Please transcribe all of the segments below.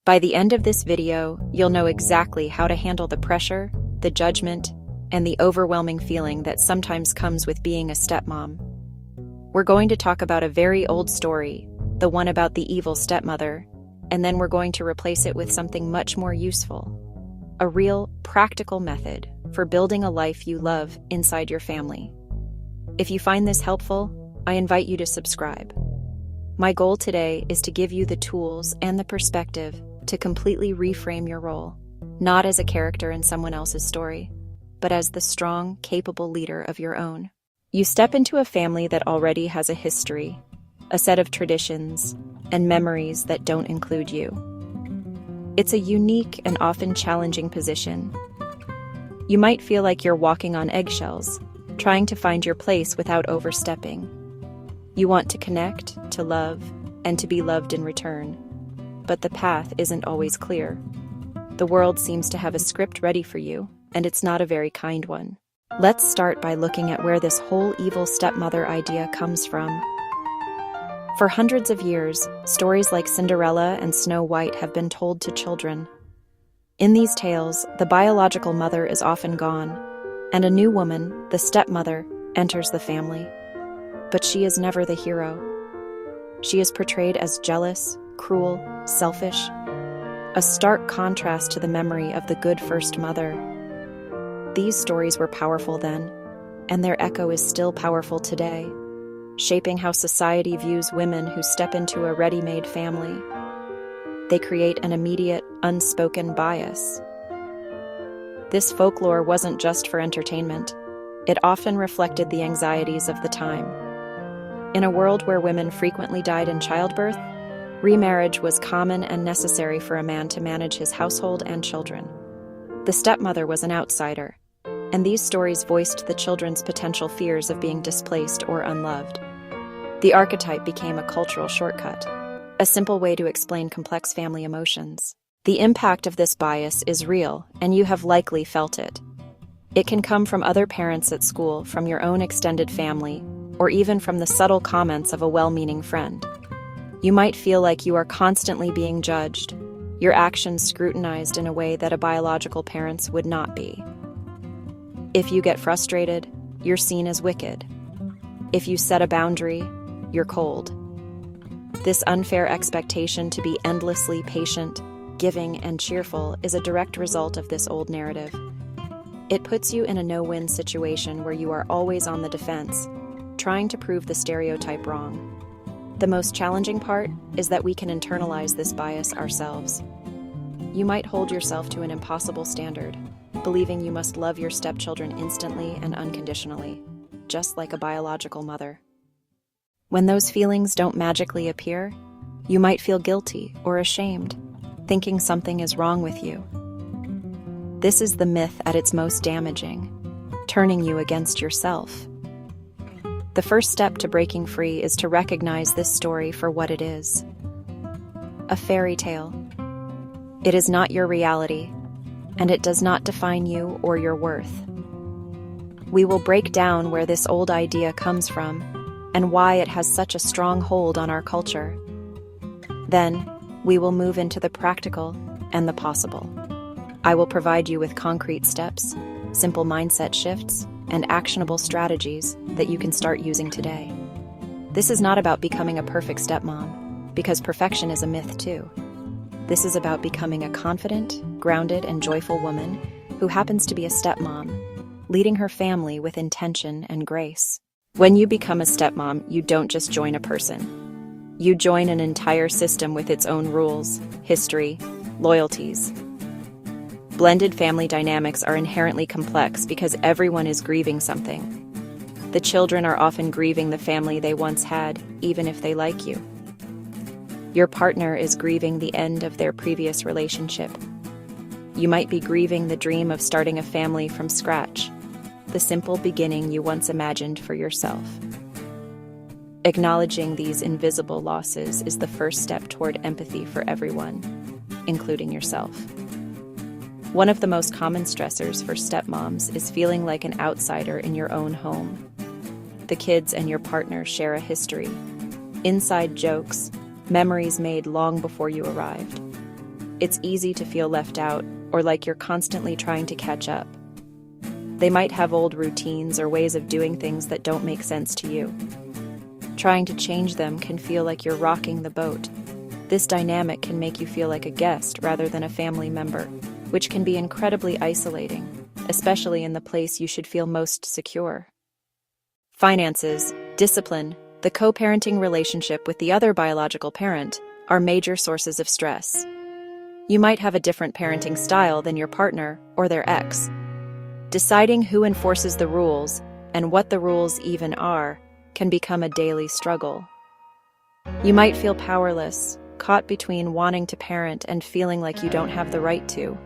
By the end of this video, you'll know exactly how to handle the pressure, the judgment, and the overwhelming feeling that sometimes comes with being a stepmom. We're going to talk about a very old story, the one about the evil stepmother, and then we're going to replace it with something much more useful. A real, practical method for building a life you love inside your family. If you find this helpful, I invite you to subscribe. My goal today is to give you the tools and the perspective to completely reframe your role, not as a character in someone else's story, but as the strong, capable leader of your own. You step into a family that already has a history, a set of traditions, and memories that don't include you. It's a unique and often challenging position. You might feel like you're walking on eggshells, trying to find your place without overstepping. You want to connect, to love, and to be loved in return. But the path isn't always clear. The world seems to have a script ready for you, and it's not a very kind one. Let's start by looking at where this whole evil stepmother idea comes from. For hundreds of years, stories like Cinderella and Snow White have been told to children. In these tales, the biological mother is often gone, and a new woman, the stepmother, enters the family. But she is never the hero. She is portrayed as jealous, cruel, selfish, a stark contrast to the memory of the good first mother. These stories were powerful then, and their echo is still powerful today, shaping how society views women who step into a ready-made family. They create an immediate, unspoken bias. This folklore wasn't just for entertainment. It often reflected the anxieties of the time. In a world where women frequently died in childbirth, remarriage was common and necessary for a man to manage his household and children. The stepmother was an outsider, and these stories voiced the children's potential fears of being displaced or unloved. The archetype became a cultural shortcut, a simple way to explain complex family emotions. The impact of this bias is real, and you have likely felt it. It can come from other parents at school, from your own extended family, or even from the subtle comments of a well-meaning friend. You might feel like you are constantly being judged, your actions scrutinized in a way that a biological parent's would not be. If you get frustrated, you're seen as wicked. If you set a boundary, you're cold. This unfair expectation to be endlessly patient, giving, and cheerful is a direct result of this old narrative. It puts you in a no-win situation where you are always on the defense, trying to prove the stereotype wrong. The most challenging part is that we can internalize this bias ourselves. You might hold yourself to an impossible standard, believing you must love your stepchildren instantly and unconditionally, just like a biological mother. When those feelings don't magically appear, you might feel guilty or ashamed, thinking something is wrong with you. This is the myth at its most damaging, turning you against yourself. The first step to breaking free is to recognize this story for what it is: a fairy tale. It is not your reality, and it does not define you or your worth. We will break down where this old idea comes from and why it has such a strong hold on our culture. Then, we will move into the practical and the possible. I will provide you with concrete steps, simple mindset shifts, and actionable strategies that you can start using today. This is not about becoming a perfect stepmom, because perfection is a myth too. This is about becoming a confident, grounded, and joyful woman who happens to be a stepmom, leading her family with intention and grace. When you become a stepmom, you don't just join a person. You join an entire system with its own rules, history, loyalties. Blended family dynamics are inherently complex because everyone is grieving something. The children are often grieving the family they once had, even if they like you. Your partner is grieving the end of their previous relationship. You might be grieving the dream of starting a family from scratch, the simple beginning you once imagined for yourself. Acknowledging these invisible losses is the first step toward empathy for everyone, including yourself. One of the most common stressors for stepmoms is feeling like an outsider in your own home. The kids and your partner share a history, inside jokes, memories made long before you arrived. it's easy to feel left out or like you're constantly trying to catch up. They might have old routines or ways of doing things that don't make sense to you. Trying to change them can feel like you're rocking the boat. This dynamic can make you feel like a guest rather than a family member, which can be incredibly isolating, especially in the place you should feel most secure. Finances, discipline, the co-parenting relationship with the other biological parent are major sources of stress. You might have a different parenting style than your partner or their ex. Deciding who enforces the rules and what the rules even are can become a daily struggle. You might feel powerless, caught between wanting to parent and feeling like you don't have the right to.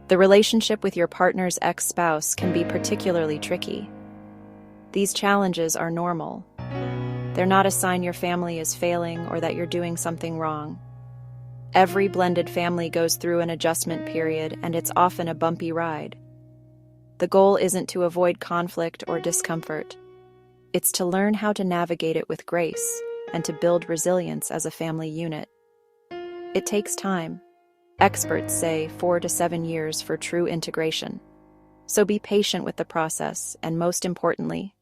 The relationship with your partner's ex-spouse can be particularly tricky. These challenges are normal. They're not a sign your family is failing or that you're doing something wrong. Every blended family goes through an adjustment period, and it's often a bumpy ride. The goal isn't to avoid conflict or discomfort. It's to learn how to navigate it with grace and to build resilience as a family unit. It takes time. Experts say 4 to 7 years for true integration. So be patient with the process, and most importantly,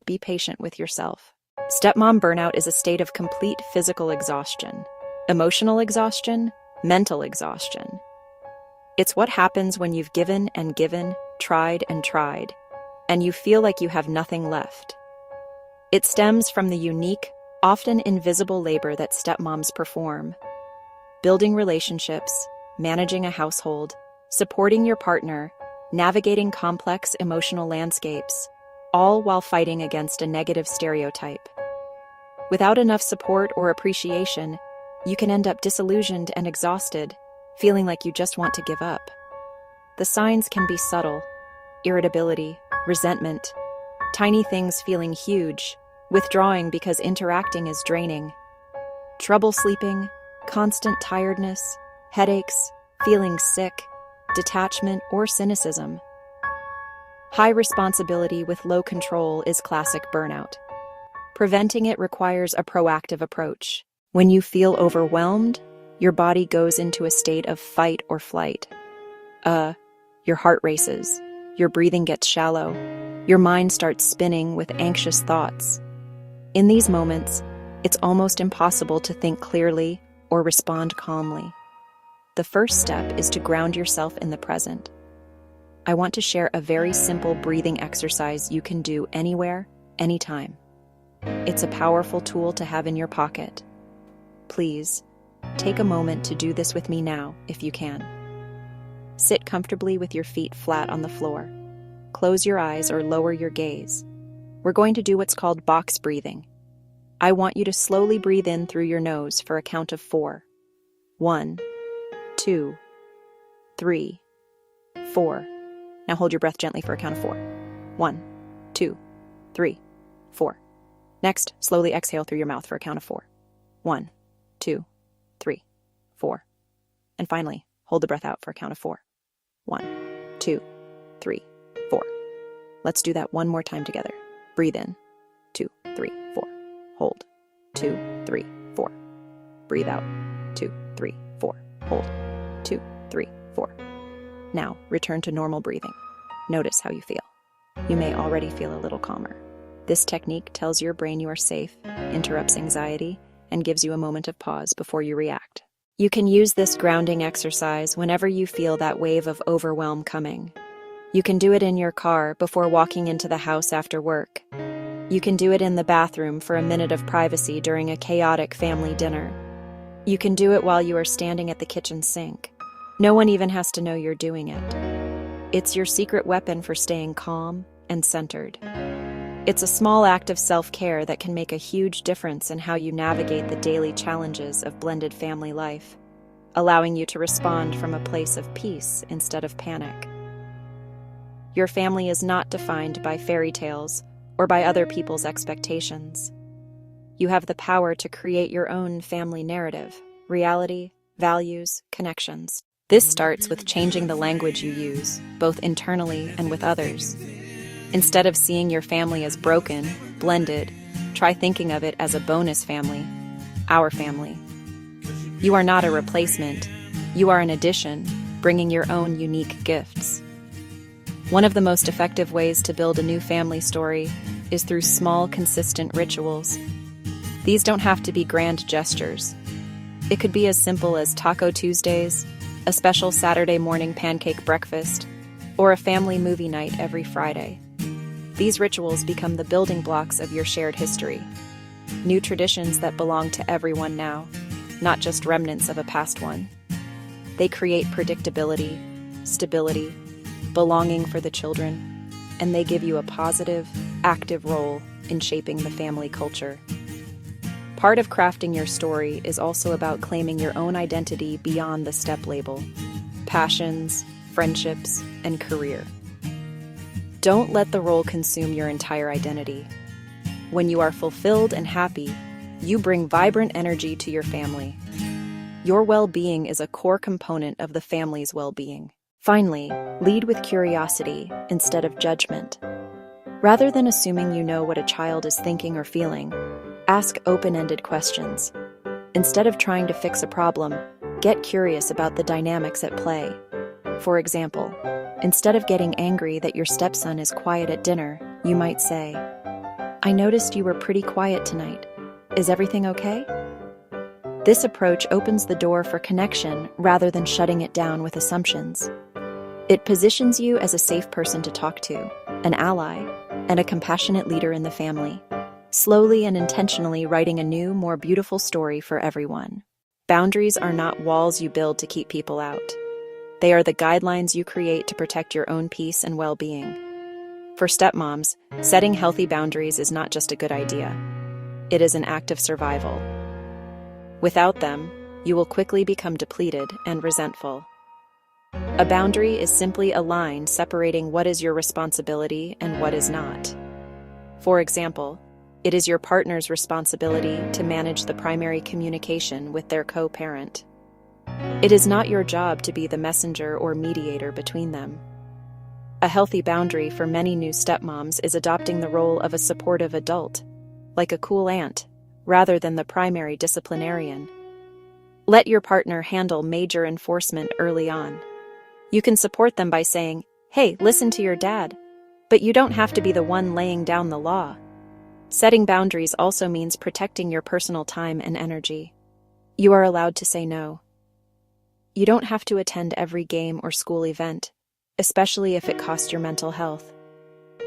be patient with yourself. Stepmom burnout is a state of complete physical exhaustion, emotional exhaustion, mental exhaustion. It's what happens when you've given and given, tried, and you feel like you have nothing left. It stems from the unique, often invisible labor that stepmoms perform. Building relationships, managing a household, supporting your partner, navigating complex emotional landscapes, all while fighting against a negative stereotype. Without enough support or appreciation, you can end up disillusioned and exhausted, feeling like you just want to give up. The signs can be subtle: irritability, resentment, tiny things feeling huge, withdrawing because interacting is draining, trouble sleeping, constant tiredness, headaches, feeling sick, detachment, or cynicism. High responsibility with low control is classic burnout. Preventing it requires a proactive approach. When you feel overwhelmed, your body goes into a state of fight or flight. Your heart races, your breathing gets shallow, your mind starts spinning with anxious thoughts. In these moments, it's almost impossible to think clearly or respond calmly. The first step is to ground yourself in the present. I want to share a very simple breathing exercise you can do anywhere, anytime. It's a powerful tool to have in your pocket. Please, take a moment to do this with me now, if you can. Sit comfortably with your feet flat on the floor. Close your eyes or lower your gaze. We're going to do what's called box breathing. I want you to slowly breathe in through your nose for a count of 4. 1, 2, 3, 4. Now hold your breath gently for a count of 4. 1, 2, 3, 4. Next, slowly exhale through your mouth for a count of 4. 1, 2, 3, 4. And finally, hold the breath out for a count of 4. 1, 2, 3, 4. Let's do that one more time together. Breathe in. 2, 3, 4. Hold. 2, 3, 4. Breathe out. 2, 3, 4. Hold. 2, 3, 4. Now, return to normal breathing. Notice how you feel. You may already feel a little calmer. This technique tells your brain you are safe, interrupts anxiety, and gives you a moment of pause before you react. You can use this grounding exercise whenever you feel that wave of overwhelm coming. You can do it in your car before walking into the house after work. You can do it in the bathroom for a minute of privacy during a chaotic family dinner. You can do it while you are standing at the kitchen sink. No one even has to know you're doing it. It's your secret weapon for staying calm and centered. It's a small act of self-care that can make a huge difference in how you navigate the daily challenges of blended family life, allowing you to respond from a place of peace instead of panic. Your family is not defined by fairy tales or by other people's expectations. You have the power to create your own family narrative, reality, values, connections. This starts with changing the language you use, both internally and with others. Instead of seeing your family as broken, blended, try thinking of it as a bonus family, our family. You are not a replacement. You are an addition, bringing your own unique gifts. One of the most effective ways to build a new family story is through small, consistent rituals. These don't have to be grand gestures. It could be as simple as Taco Tuesdays, a special Saturday morning pancake breakfast, or a family movie night every Friday. These rituals become the building blocks of your shared history. New traditions that belong to everyone now, not just remnants of a past one. They create predictability, stability, belonging for the children, and they give you a positive, active role in shaping the family culture. Part of crafting your story is also about claiming your own identity beyond the step label, passions, friendships, and career. Don't let the role consume your entire identity. When you are fulfilled and happy, you bring vibrant energy to your family. Your well-being is a core component of the family's well-being. Finally, lead with curiosity instead of judgment. Rather than assuming you know what a child is thinking or feeling, ask open-ended questions. Instead of trying to fix a problem, get curious about the dynamics at play. For example, instead of getting angry that your stepson is quiet at dinner, you might say, "I noticed you were pretty quiet tonight. Is everything okay?" This approach opens the door for connection rather than shutting it down with assumptions. It positions you as a safe person to talk to, an ally, and a compassionate leader in the family, slowly and intentionally writing a new, more beautiful story for everyone. Boundaries are not walls you build to keep people out. They are the guidelines you create to protect your own peace and well-being. For stepmoms, setting healthy boundaries is not just a good idea. It is an act of survival. Without them, you will quickly become depleted and resentful. A boundary is simply a line separating what is your responsibility and what is not. For example, it is your partner's responsibility to manage the primary communication with their co-parent. It is not your job to be the messenger or mediator between them. A healthy boundary for many new stepmoms is adopting the role of a supportive adult, like a cool aunt, rather than the primary disciplinarian. Let your partner handle major enforcement early on. You can support them by saying, "Hey, listen to your dad," but you don't have to be the one laying down the law. Setting boundaries also means protecting your personal time and energy. You are allowed to say no. You don't have to attend every game or school event, especially if it costs your mental health.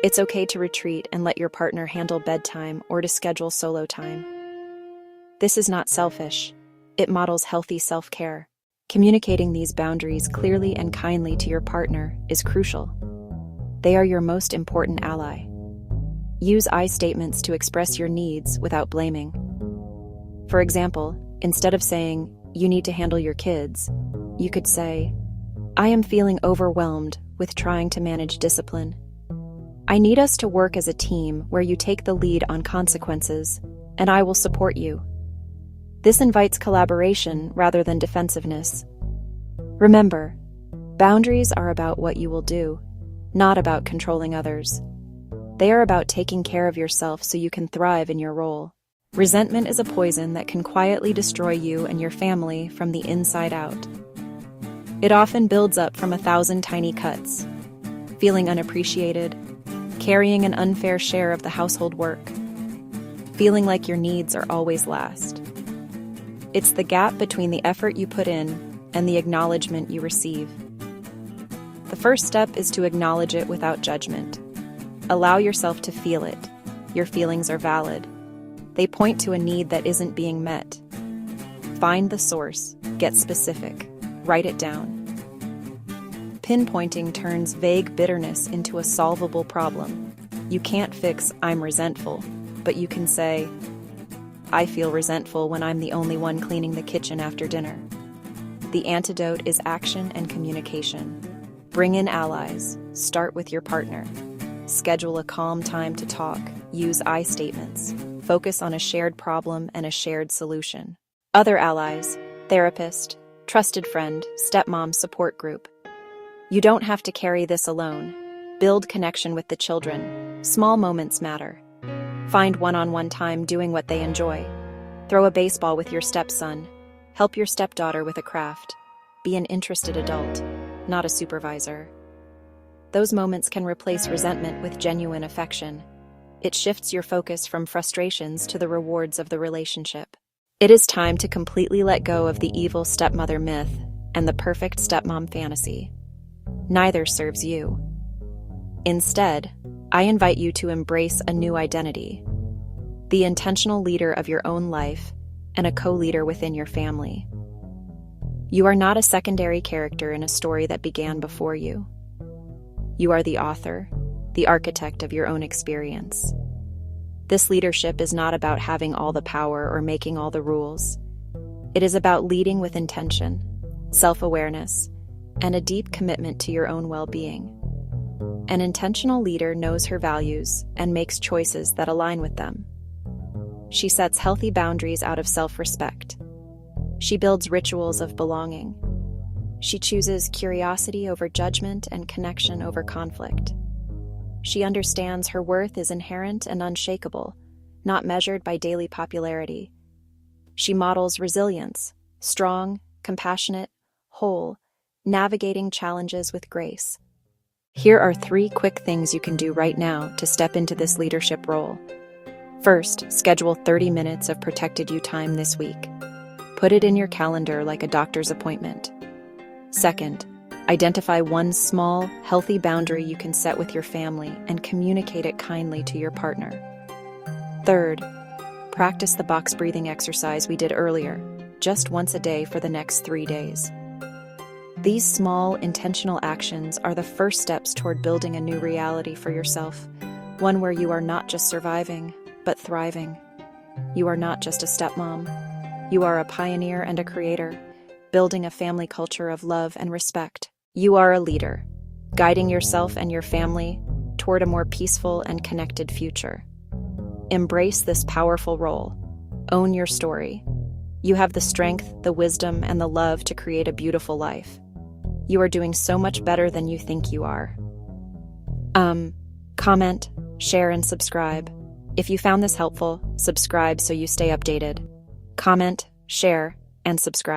It's okay to retreat and let your partner handle bedtime or to schedule solo time. This is not selfish. It models healthy self-care. Communicating these boundaries clearly and kindly to your partner is crucial. They are your most important ally. Use I statements to express your needs without blaming. For example, instead of saying, "You need to handle your kids," you could say, "I am feeling overwhelmed with trying to manage discipline. I need us to work as a team where you take the lead on consequences, and I will support you." This invites collaboration rather than defensiveness. Remember, boundaries are about what you will do, not about controlling others. They are about taking care of yourself so you can thrive in your role. Resentment is a poison that can quietly destroy you and your family from the inside out. It often builds up from 1,000 tiny cuts. Feeling unappreciated, carrying an unfair share of the household work, feeling like your needs are always last. It's the gap between the effort you put in and the acknowledgement you receive. The first step is to acknowledge it without judgment. Allow yourself to feel it. Your feelings are valid. They point to a need that isn't being met. Find the source, get specific, write it down. Pinpointing turns vague bitterness into a solvable problem. You can't fix "I'm resentful," but you can say, "I feel resentful when I'm the only one cleaning the kitchen after dinner." The antidote is action and communication. Bring in allies. Start with your partner. Schedule a calm time to talk. Use I statements. Focus on a shared problem and a shared solution. Other allies, therapist, trusted friend, stepmom support group. You don't have to carry this alone. Build connection with the children. Small moments matter. Find one-on-one time doing what they enjoy. Throw a baseball with your stepson. Help your stepdaughter with a craft. Be an interested adult, not a supervisor. Those moments can replace resentment with genuine affection. It shifts your focus from frustrations to the rewards of the relationship. It is time to completely let go of the evil stepmother myth and the perfect stepmom fantasy. Neither serves you. Instead, I invite you to embrace a new identity, the intentional leader of your own life and a co-leader within your family. You are not a secondary character in a story that began before you. You are the author, the architect of your own experience. This leadership is not about having all the power or making all the rules. It is about leading with intention, self-awareness, and a deep commitment to your own well-being. An intentional leader knows her values and makes choices that align with them. She sets healthy boundaries out of self-respect. She builds rituals of belonging. She chooses curiosity over judgment and connection over conflict. She understands her worth is inherent and unshakable, not measured by daily popularity. She models resilience, strong, compassionate, whole, navigating challenges with grace. Here are 3 quick things you can do right now to step into this leadership role. First, schedule 30 minutes of protected you time this week. Put it in your calendar like a doctor's appointment. Second, identify one small, healthy boundary you can set with your family and communicate it kindly to your partner. Third, practice the box breathing exercise we did earlier, just once a day for the next 3 days. These small, intentional actions are the first steps toward building a new reality for yourself, one where you are not just surviving, but thriving. You are not just a stepmom. You are a pioneer and a creator, building a family culture of love and respect. You are a leader, guiding yourself and your family toward a more peaceful and connected future. Embrace this powerful role. Own your story. You have the strength, the wisdom, and the love to create a beautiful life. You are doing so much better than you think you are. Comment, share, and subscribe. If you found this helpful, subscribe so you stay updated. Comment, share, and subscribe.